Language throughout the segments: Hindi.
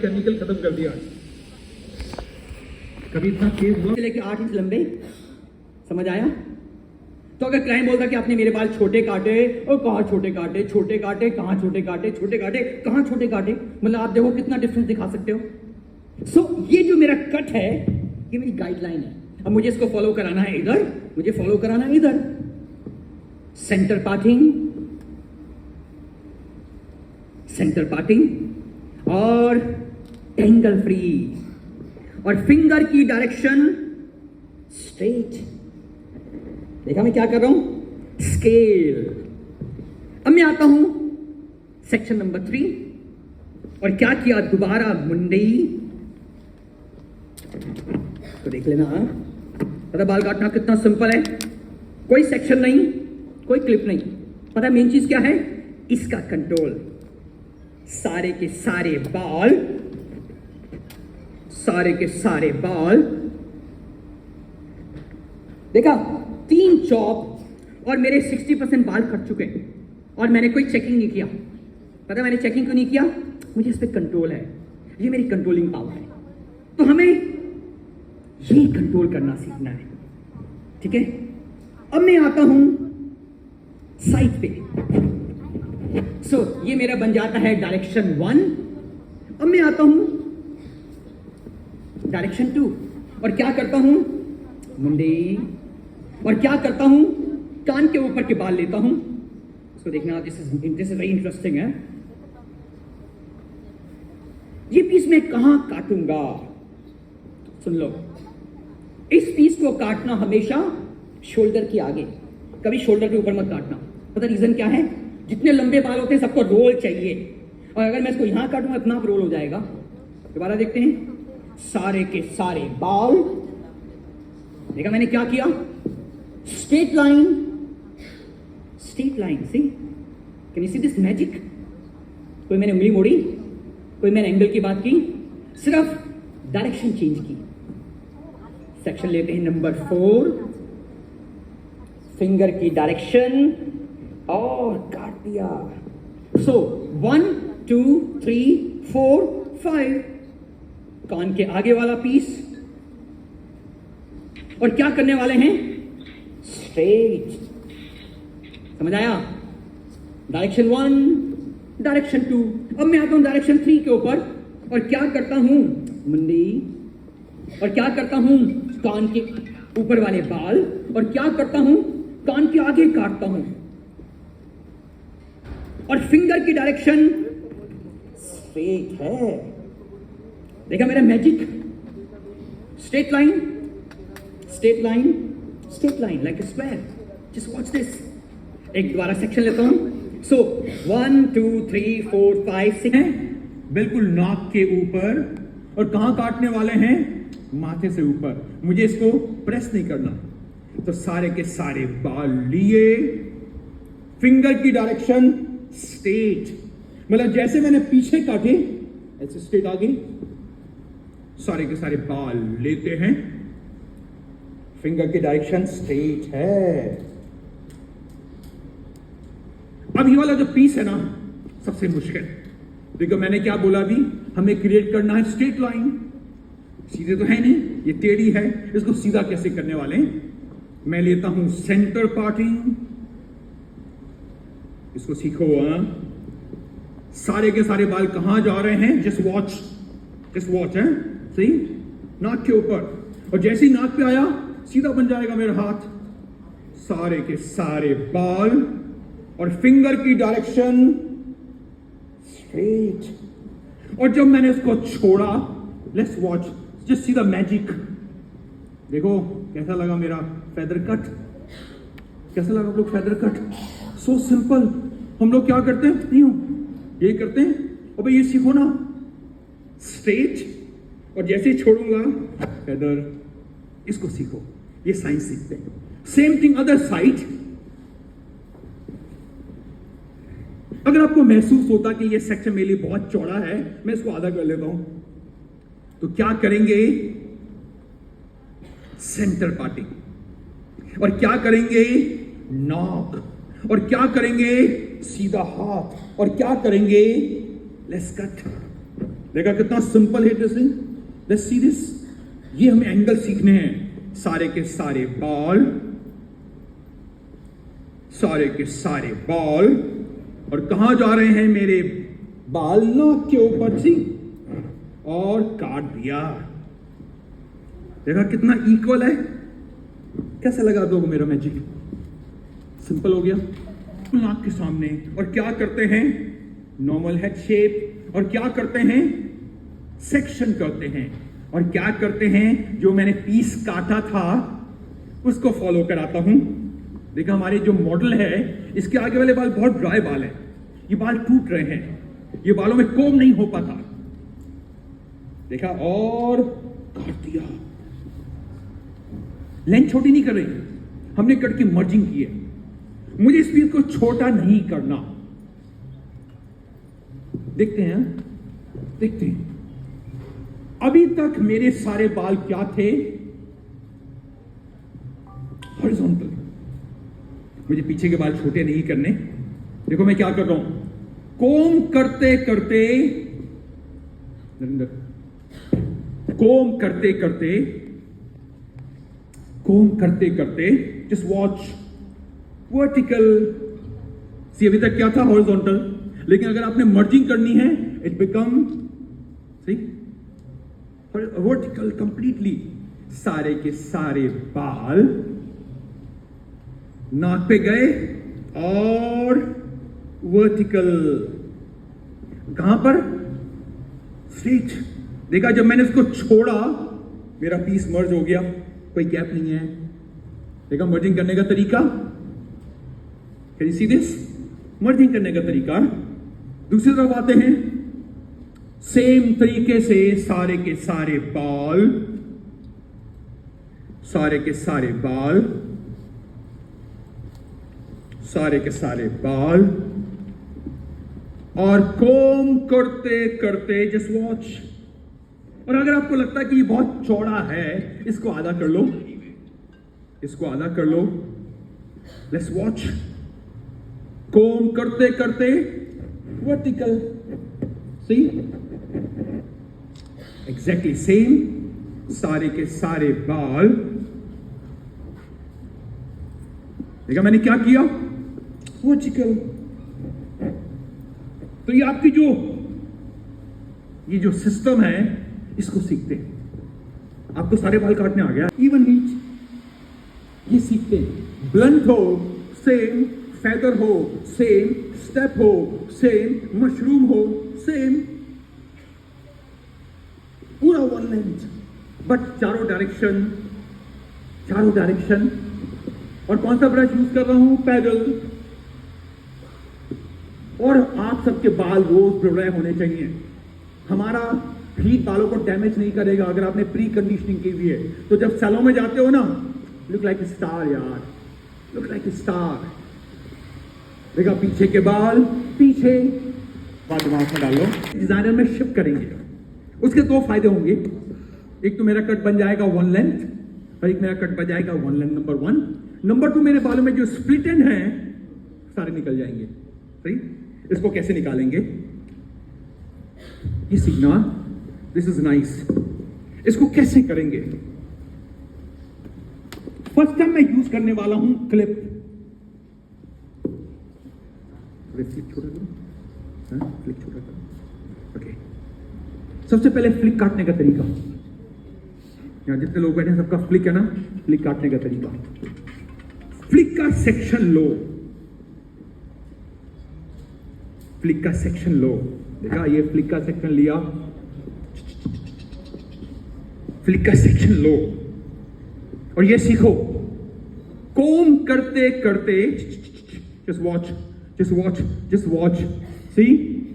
केमिकल खत्म कर दिया। कभी इतना तेज हुआ लेके 8 इंच लंबे, समझ आया? तो अगर क्लाइंट बोलता कि आपने मेरे बाल छोटे काटे, और कहाँ छोटे काटे, छोटे काटे कहाँ, छोटे काटे, छोटे काटे कहाँ, छोटे काटे, मतलब आप देखो कितना डिफरेंस दिखा सकते हो। सो ये जो मेरा कट है ये मेरी गाइडलाइन है। अब मुझे इसको फॉलो कराना है इधर, मुझे फॉलो कराना है इधर। सेंटर पार्टिंग, सेंटर पार्टिंग और एंगल फ्री, और फिंगर की डायरेक्शन स्ट्रेट। देखा मैं क्या कर रहा हूं? स्केल। अब मैं आता हूं सेक्शन नंबर 3, और क्या किया? दोबारा मुंडई। तो देख लेना, पता बाल काटना कितना सिंपल है, कोई सेक्शन नहीं, कोई क्लिप नहीं। पता मेन चीज क्या है? इसका कंट्रोल। सारे के सारे बाल, सारे के सारे बाल, देखा 3 चॉप, और मेरे 60% बाल कट चुके हैं, और मैंने कोई चेकिंग नहीं किया। पता मैंने चेकिंग क्यों नहीं किया? मुझे इस पे कंट्रोल है, ये मेरी कंट्रोलिंग पावर है। तो हमें ये कंट्रोल करना सीखना है, ठीक है? अब मैं आता हूं साइड पे। ये मेरा बन जाता है डायरेक्शन 1। अब मैं आता हूं डायरेक्शन 2, और क्या करता हूं? मुंडई। और क्या करता हूं? कान के ऊपर के बाल लेता हूं। इसको देखना, दिस इज वेरी इंटरेस्टिंग है। ये पीस मैं कहां काटूंगा? सुन लो, इस पीस को काटना हमेशा शोल्डर के आगे, कभी शोल्डर के ऊपर मत काटना। पता रीजन क्या है? जितने लंबे बाल होते हैं सबको रोल चाहिए, और अगर मैं इसको यहां काटूंगा इतना रोल हो जाएगा। दोबारा देखते हैं, सारे के सारे बाल। देखा मैंने क्या किया? Straight line, straight line. See, can you see this magic? कोई मैंने उंगली मोड़ी, कोई मैंने एंगल की बात की, सिर्फ डायरेक्शन चेंज की। सेक्शन लेते हैं नंबर 4, फिंगर की डायरेक्शन, और काट दिया। 1 2 3 4 5, कान के आगे वाला पीस, और क्या करने वाले हैं? स्ट्रेट। समझ आया? Direction 1, direction 2। अब मैं आता हूं डायरेक्शन 3 के ऊपर, और क्या करता हूं? मुंडी। और क्या करता हूं? कान के ऊपर वाले बाल, और क्या करता हूं? कान के आगे काटता हूं, और फिंगर की डायरेक्शन स्ट्रेट है। देखा मेरा magic? Straight line, straight line, straight line, like a square. Just watch this. एक दोबारा सेक्शन लेता हूं। 1 2 3 4 5 6 हैं बिल्कुल नाक के ऊपर, और कहां काटने वाले हैं? माथे से ऊपर। मुझे इसको प्रेस नहीं करना। तो सारे के सारे बाल लिए, फिंगर की डायरेक्शन स्ट्रेट, मतलब जैसे मैंने पीछे काटे ऐसे स्ट्रेट आगे। सारे के सारे बाल लेते हैं, फिंगर की डायरेक्शन स्ट्रेट है। अब ये वाला जो पीस है ना, सबसे मुश्किल। देखो मैंने क्या बोला अभी? हमें क्रिएट करना है स्ट्रेट लाइन। सीधे तो है नहीं, ये टेढ़ी है, इसको सीधा कैसे करने वाले हैं? मैं लेता हूं सेंटर पार्टिंग। इसको सीखो। सारे के सारे बाल कहां जा रहे हैं? जस्ट वॉच, जस्ट वॉच है। सही, नाक के ऊपर, और जैसे ही नाक पे आया सीधा बन जाएगा मेरा हाथ। सारे के सारे बाल, और फिंगर की डायरेक्शन स्ट्रेट। और जब मैंने इसको छोड़ा, let's watch, just see the magic. देखो कैसा लगा मेरा फेदर कट? कैसा लगा आप लोग फेदर कट? So simple. हम लोग क्या करते हैं? नहीं हो ये करते हैं, और भाई ये सीखो ना, स्ट्रेट, और जैसे ही छोड़ूंगा फेदर। इसको सीखो, ये साइंस सीखते हैं। Same thing other side. अगर आपको महसूस होता कि ये सेक्शन मेरे लिए बहुत चौड़ा है, मैं इसको आधा कर लेता हूं, तो क्या करेंगे? Centre parting. और क्या करेंगे? नॉक। और क्या करेंगे? सीधा हाथ। और क्या करेंगे? Let's cut. देखा कितना सिंपल है this thing. Let's see this. ये हमें एंगल सीखने हैं। सारे के सारे बॉल, सारे के सारे बॉल, और कहां जा रहे हैं मेरे बाल? नाक के ऊपर सी, और काट दिया। देखा कितना इक्वल है। कैसा लगा दोगे मेरा मैजिक? सिंपल हो गया। नाक के सामने, और क्या करते हैं? नॉर्मल हेड शेप, और क्या करते हैं? सेक्शन करते हैं, और क्या करते हैं? जो मैंने पीस काटा था उसको फॉलो कराता हूं। देखा हमारे जो मॉडल है, इसके आगे वाले बाल बहुत ड्राई बाल है, ये बाल टूट रहे हैं, ये बालों में कोम नहीं हो पाता। देखा, और काट दिया। लेंथ छोटी नहीं कर रही, हमने कट की मर्जिंग की है। मुझे इस पीस को छोटा नहीं करना। देखते हैं, देखते हैं। अभी तक मेरे सारे बाल क्या थे? हॉरिजॉन्टल। मुझे पीछे के बाल छोटे नहीं करने। देखो मैं क्या कर रहा हूं, कोम करते करते, नरेंद्र, कोम करते करते, कोम करते करते, जस्ट वॉच, वर्टिकल। सी अभी तक क्या था? हॉरिजॉन्टल। लेकिन अगर आपने मर्जिंग करनी है, it become see vertical completely. सारे के सारे बाल नाक पे गए, और वर्टिकल। कहां पर? स्ट्रेट। देखा, जब मैंने इसको छोड़ा मेरा पीस मर्ज हो गया, कोई गैप नहीं है। देखा मर्जिंग करने का तरीका? Can you see this? Merging करने का तरीका। दूसरी तरफ आते हैं, सेम तरीके से सारे के सारे बाल, सारे के सारे बाल, सारे के सारे बाल, और कोम करते करते, जस्ट वॉच। और अगर आपको लगता है कि ये बहुत चौड़ा है, इसको आधा कर लो, इसको आधा कर लो। Let's watch. कोम करते करते, वर्टिकल। सी, एग्जैक्टली सेम। सारे के सारे बाल। देखा मैंने क्या किया? वर्टिकल। तो ये आपकी जो सिस्टम है, इसको सीखते हैं। आपको सारे बाल काटने आ गया, इवन रीच, ये सीखते हैं। ब्लंट हो सेम, फेदर हो सेम, स्टेप हो सेम, मशरूम हो सेम, पूरा वन लेंथ, बट चारों डायरेक्शन, चारों डायरेक्शन। और कौन सा ब्रश यूज कर रहा हूं? पैडल। और आप सबके बाल रोज ड्राई होने चाहिए। हमारा हीट बालों को डैमेज नहीं करेगा अगर आपने प्री कंडीशनिंग की हुई है। तो जब सैलून में जाते हो ना, लुक लाइक ए स्टार यार, लुक लाइक ए स्टार। देखा पीछे के बाल, पीछे बाल दिमाग में डालो, डिजाइनर में शिफ्ट करेंगे। उसके दो फायदे होंगे, एक तो मेरा कट बन जाएगा वन लेंथ, और एक मेरा कट बन जाएगा one length, number one. Number two, मेरे बालों में जो स्प्लिट एंड है सारे निकल जाएंगे। सही? इसको कैसे निकालेंगे ये सीखना। This is nice. इसको कैसे करेंगे? फर्स्ट टाइम मैं यूज करने वाला हूं क्लिप। फ्लिक छोटा करो, फ्लिक छोटा करो। ओके, सबसे पहले फ्लिक काटने का तरीका। यहां जितने लोग बैठे हैं सबका फ्लिक है ना, फ्लिक काटने का तरीका। फ्लिक का सेक्शन लो, फ्लिक का सेक्शन लो। देखा, ये फ्लिक का सेक्शन लिया, फ्लिक का सेक्शन लो, और ये सीखो कोम करते करते, just watch, just watch, just watch, see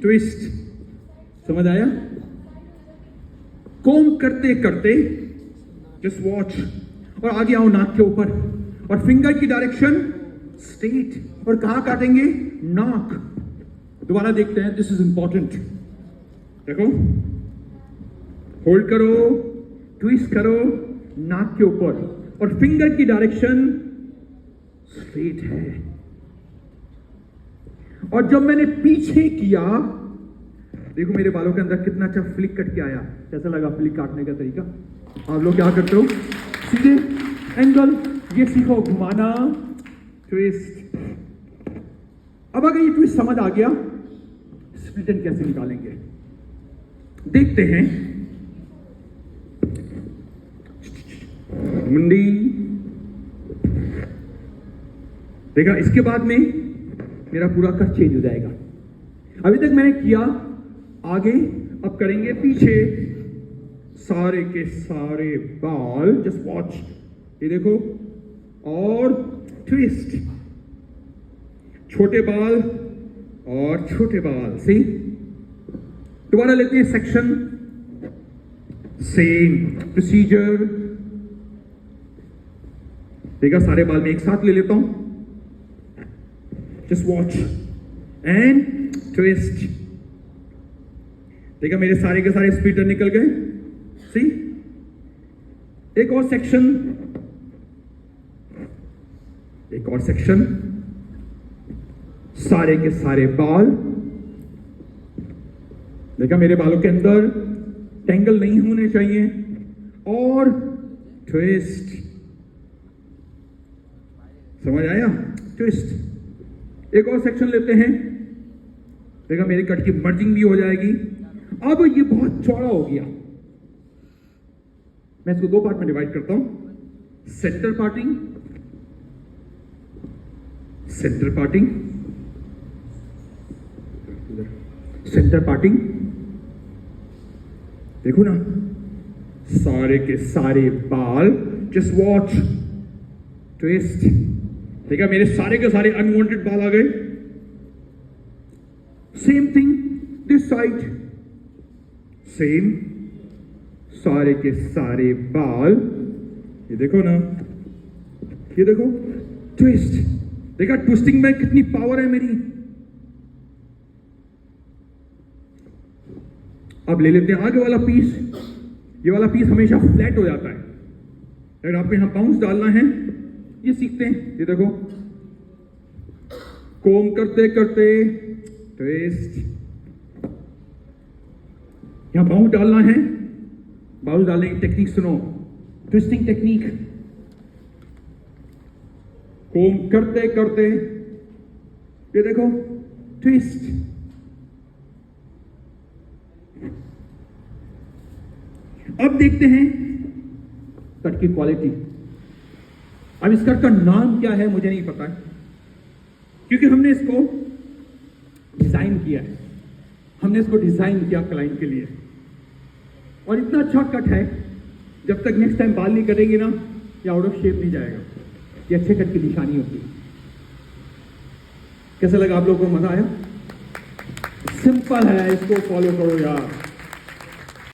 twist. समझ आया? कोम करते करते, जस्ट वॉच, और आगे आओ नाक के ऊपर, और फिंगर की डायरेक्शन स्ट्रेट। और कहां काटेंगे? नाक। दोबारा देखते हैं, दिस इज इंपॉर्टेंट। देखो, होल्ड करो, ट्विस्ट करो नाक के ऊपर, और फिंगर की डायरेक्शन स्ट्रेट है। और जब मैंने पीछे किया, देखो मेरे बालों के अंदर कितना अच्छा फ्लिक कट के आया। कैसा लगा फ्लिक काटने का तरीका? आप लोग क्या करते हो? सीधे एंगल, ये सीखो घुमाना, ट्विस्ट। अब अगर ये ट्विस्ट समझ आ गया, स्प्लिट एंड कैसे निकालेंगे देखते हैं। मुंडी देखा, इसके बाद में मेरा पूरा कट चेंज हो जाएगा। अभी तक मैंने किया आगे, अब करेंगे पीछे। सारे के सारे बाल, जस्ट वॉच, ये देखो, और ट्विस्ट, छोटे बाल और छोटे बाल। सही, दोबारा लेते हैं सेक्शन, सेम प्रोसीजर। देखा, सारे बाल में एक साथ ले लेता हूं, जस्ट वॉच एंड ट्विस्ट। देखा, मेरे सारे के सारे स्प्लिटर निकल गए। सी, एक और सेक्शन, एक और सेक्शन, सारे के सारे बाल। देखा, मेरे बालों के अंदर टेंगल नहीं होने चाहिए, और ट्विस्ट। समझ आया? ट्विस्ट। एक और सेक्शन लेते हैं। देखा, मेरे कट की मर्जिंग भी हो जाएगी। अब ये बहुत चौड़ा हो गया, मैं इसको दो पार्ट में डिवाइड करता हूं। Centre parting, centre parting, centre parting. देखो ना, सारे के सारे बाल, जस्ट वॉच, ट्विस्ट। देखा, मेरे सारे के सारे अनवांटेड बाल आ गए। Same thing this side, same, सारे के सारे बाल, ये देखो ना, ये देखो, ट्विस्ट। देखा, ट्विस्टिंग में कितनी पावर है मेरी। अब ले लेते हैं आगे वाला पीस। ये वाला पीस हमेशा फ्लैट हो जाता है, अगर आपको यहां बाउंस डालना है, ये सीखते हैं। ये देखो, कोम करते करते ट्विस्ट, यहां बाउंस डालना है। बाउंस डालने की टेक्निक सुनो, ट्विस्टिंग टेक्निक। कोम करते करते, ये देखो, ट्विस्ट। अब देखते हैं कट की क्वालिटी। अब इस कट का नाम क्या है मुझे नहीं पता है, क्योंकि हमने इसको डिजाइन किया है। हमने इसको डिजाइन किया क्लाइंट के लिए, और इतना अच्छा कट है, जब तक नेक्स्ट टाइम बाल नहीं करेंगे ना, ये आउट ऑफ शेप नहीं जाएगा। ये अच्छे कट की निशानी होती है। कैसा लगा आप लोगों को? मजा आया? सिंपल है, इसको फॉलो करो यार।